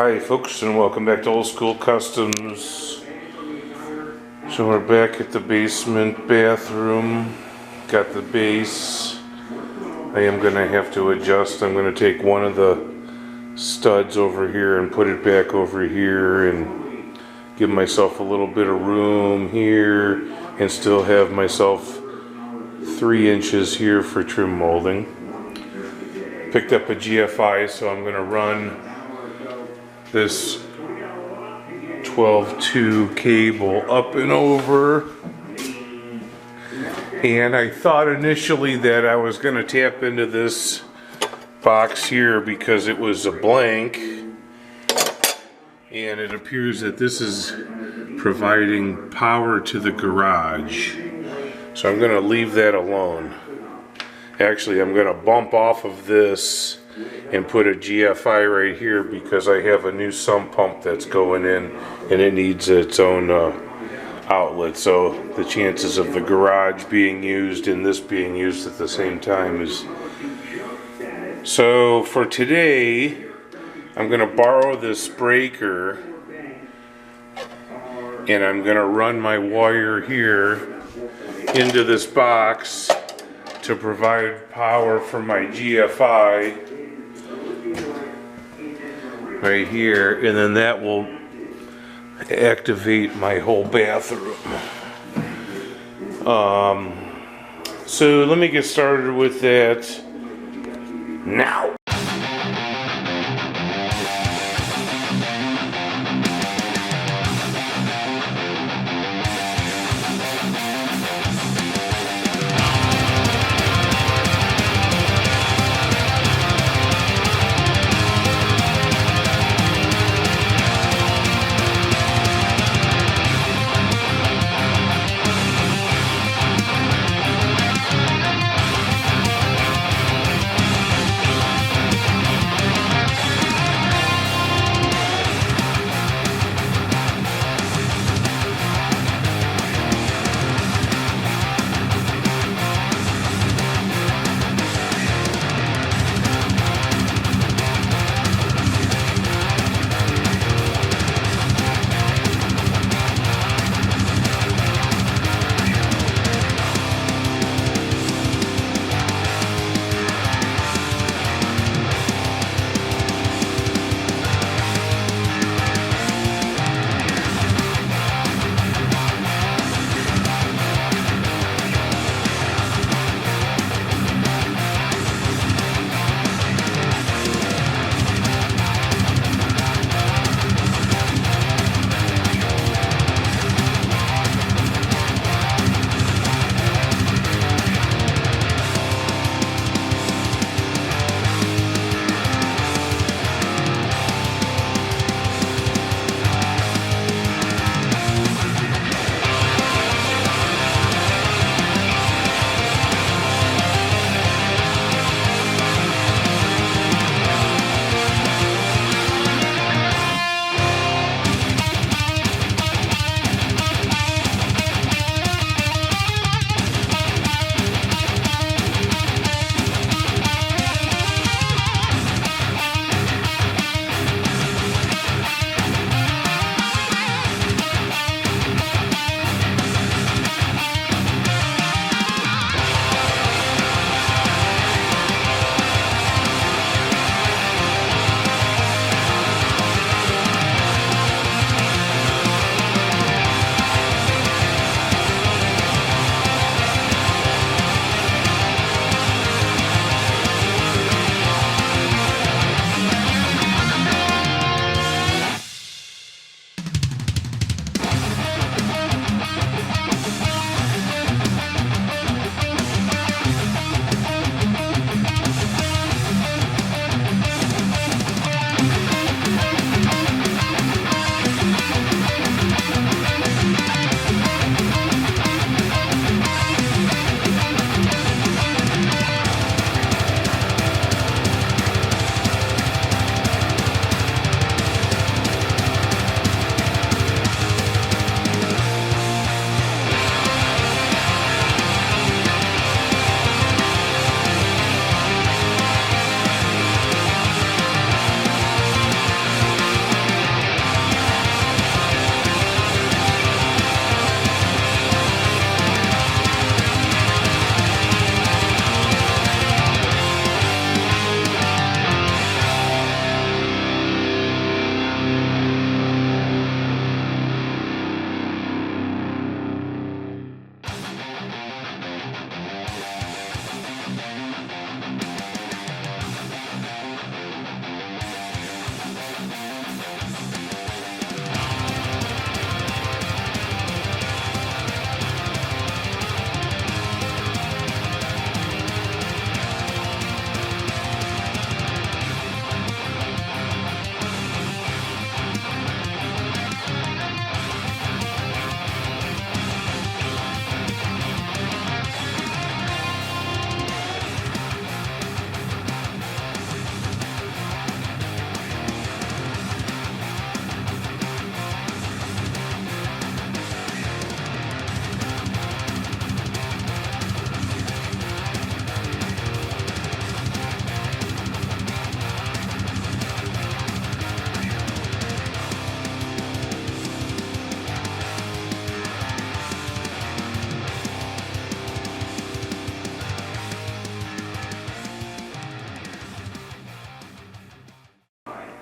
Hi folks, and welcome back to Old School Customs. So we're back at the basement bathroom. Got the base. I am going to have to adjust. I'm going to take one of the studs over here and put it back over here and give myself a little bit of room here and still have myself 3 inches here for trim molding. Picked up a GFI, so I'm going to run this 12-2 cable up and over, and I thought initially that I was going to tap into this box here because it was a blank, and it appears that this is providing power to the garage, so I'm going to leave that alone. Actually, I'm going to bump off of this and put a GFI right here because I have a new sump pump that's going in and it needs its own outlet. So the chances of the garage being used and this being used at the same time is... So for today, I'm going to borrow this breaker and I'm going to run my wire here into this box to provide power for my GFI right here, and then that will activate my whole bathroom. So let me get started with that now.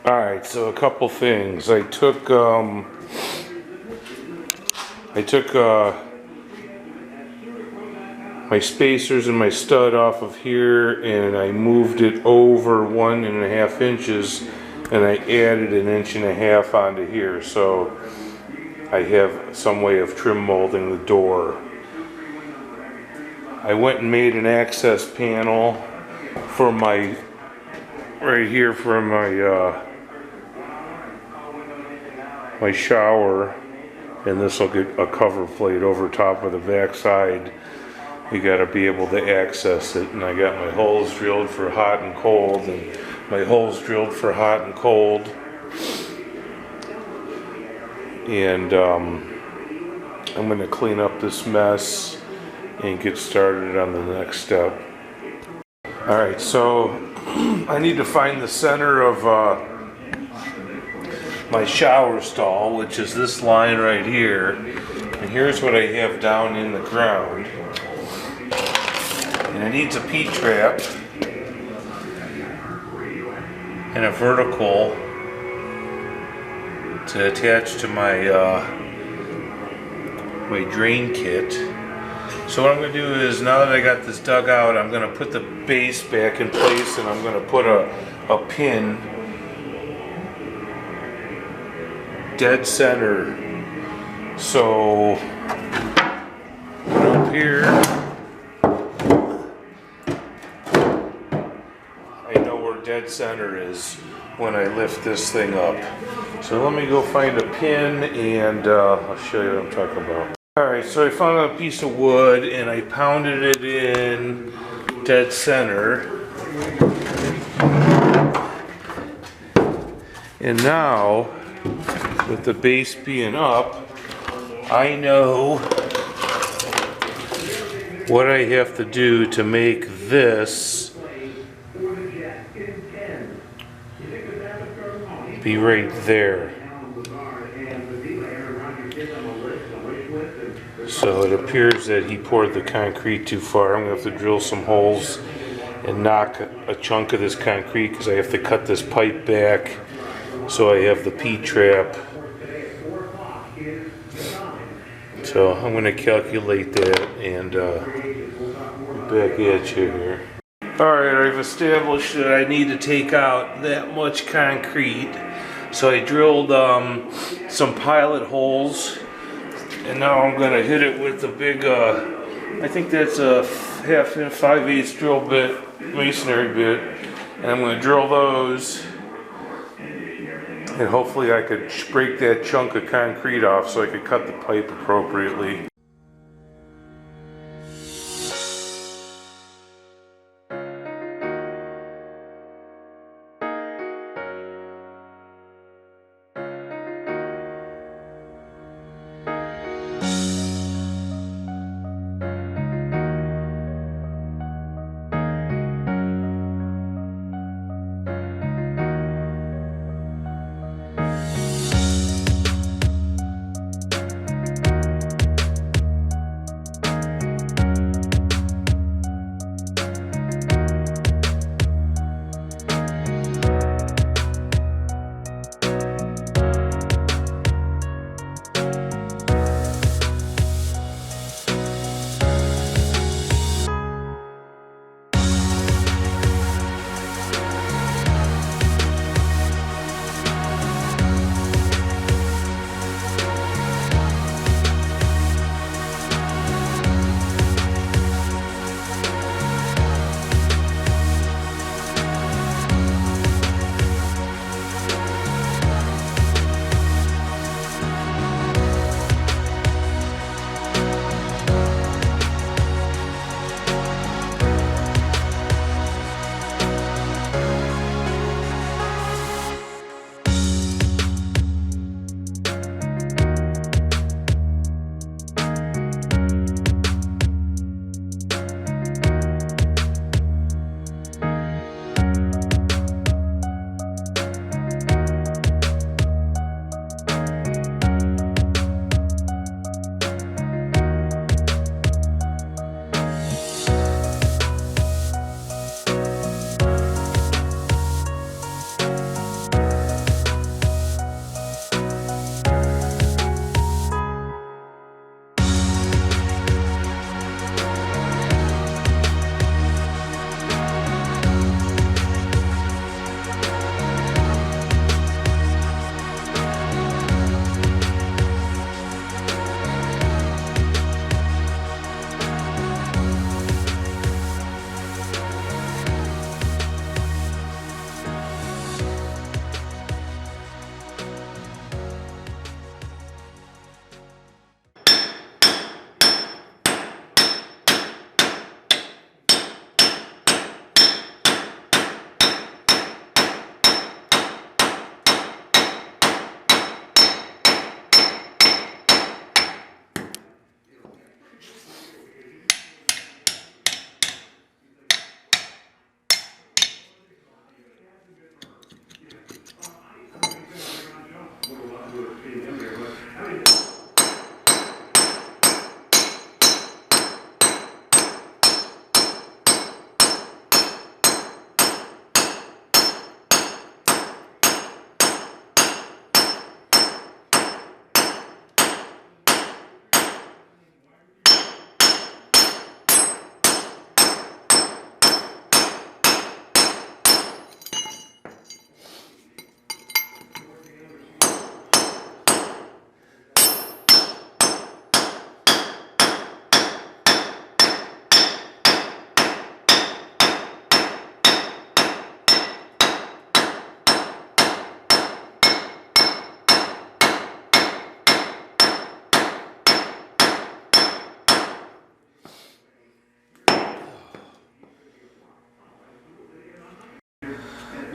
Alright, so a couple things. I took my spacers and my stud off of here, and I moved it over 1.5 inches, and I added 1.5 inches onto here, so I have some way of trim molding the door. I went and made an access panel for my, right here for my shower, and this will get a cover plate over top of the back side. You got to be able to access it, and I got my holes drilled for hot and cold, and my holes drilled for hot and cold, and I'm going to clean up this mess and get started on the next step. Alright, so I need to find the center of my shower stall, which is this line right here, and here's what I have down in the ground. And it needs a P-trap and a vertical to attach to my my drain kit. So what I'm going to do is, now that I got this dug out, I'm going to put the base back in place, and I'm going to put a pin dead center. So up here, I know where dead center is when I lift this thing up. So let me go find a pin, and I'll show you what I'm talking about. Alright, so I found a piece of wood and I pounded it in dead center. And now, with the base being up, I know what I have to do to make this be right there. So it appears that he poured the concrete too far. I'm going to have to drill some holes and knock a chunk of this concrete, because I have to cut this pipe back so I have the P-trap. So I'm going to calculate that and back at you here. Alright, I've established that I need to take out that much concrete. So I drilled some pilot holes, and now I'm going to hit it with a big, I think that's a 5/8 drill bit, masonry bit, and I'm going to drill those, and hopefully I could break that chunk of concrete off so I could cut the pipe appropriately.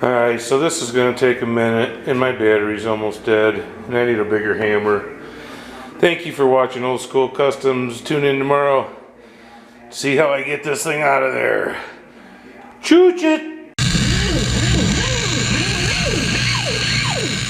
Alright, so this is going to take a minute, and my battery's almost dead, and I need a bigger hammer. Thank you for watching Old School Customs. Tune in tomorrow. See how I get this thing out of there. Choo-choo!